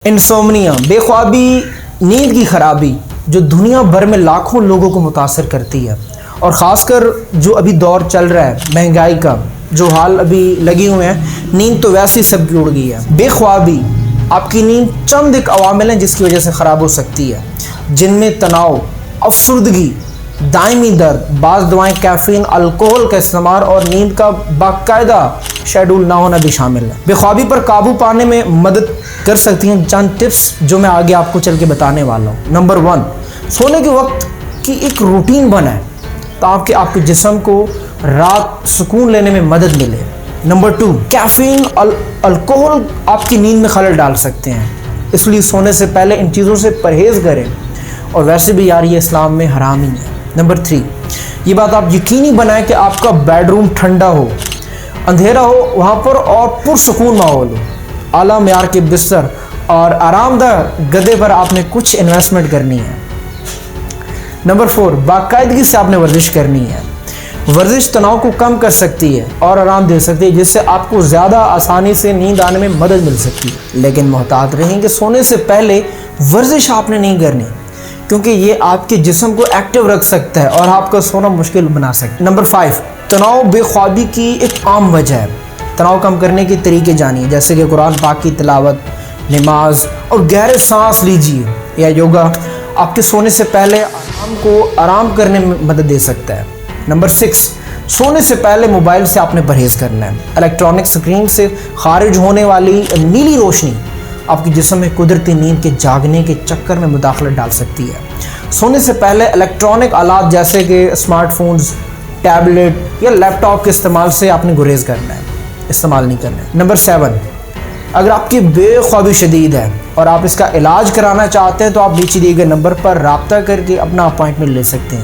Insomnia, बेख्वाबी, नींद की खराबी जो दुनिया भर में लाखों लोगों को मुतासर करती है और ख़ासकर जो अभी दौर चल रहा है महंगाई का, जो हाल अभी लगे हुए हैं, नींद तो वैसे ही सबकी उड़ गई है। बेख्वाबी, आपकी नींद चंद एक अवामिल हैं जिसकी वजह से ख़राब हो सकती है, जिनमें तनाव, अफसरदगी, दायमी दर्द, बाज़ दवाएं, कैफ़ीन, अल्कोहल का इस्तेमाल और नींद का बाकायदा शेड्यूल ना होना भी शामिल है। बेख्वाबी पर काबू पाने में मदद कर सकती हैं चंद टिप्स जो मैं आगे आपको चल के बताने वाला हूँ। नंबर 1, सोने के वक्त की एक रूटीन बनाएं ताकि आपके जिस्म को रात सुकून लेने में मदद मिले। नंबर 2, कैफ़ीन, अल्कोहल आपकी नींद में खलल डाल सकते हैं, इसलिए सोने से पहले इन चीज़ों से परहेज़ करें और वैसे भी यार ये इस्लाम में हराम ही है। नंबर 3, ये बात आप यकीनी बनाएं कि आपका बेडरूम ठंडा हो, अंधेरा हो वहाँ पर और पुरसुकून माहौल हो। आला मेयार के बिस्तर और आरामदायक गद्दे पर आपने कुछ इन्वेस्टमेंट करनी है। नंबर 4, बाकायदगी से आपने वर्जिश करनी है। वर्जिश तनाव को कम कर सकती है और आराम दे सकती है, जिससे आपको ज़्यादा आसानी से नींद आने में मदद मिल सकती है। लेकिन मोहतात रहें कि सोने से पहले वर्जिश आपने नहीं करनी, क्योंकि ये आपके जिस्म को एक्टिव रख सकता है और आपका सोना मुश्किल बना सकता है। नंबर 5, तनाव बेख्वाबी की एक आम वजह है। तनाव कम करने के तरीके जानिए, जैसे कि कुरान पाक की तिलावत, नमाज और गहरे सांस लीजिए या योगा आपके सोने से पहले आराम करने में मदद दे सकता है। नंबर 6, सोने से पहले मोबाइल से आपने परहेज़ करना है। इलेक्ट्रॉनिक स्क्रीन से खारिज होने वाली नीली रोशनी आपके जिस्म में कुदरती नींद के जागने के चक्कर में मुदाखलत डाल सकती है। सोने से पहले इलेक्ट्रॉनिक आलात जैसे कि स्मार्टफोन्स, टैबलेट या लैपटॉप के इस्तेमाल से आपने गुरेज करना है, इस्तेमाल नहीं करना है। नंबर 7, अगर आपकी बेख्वाबी शदीद है और आप इसका इलाज कराना चाहते हैं तो आप नीचे दिए गए नंबर पर राब्ता करके अपना अपॉइंटमेंट ले सकते हैं।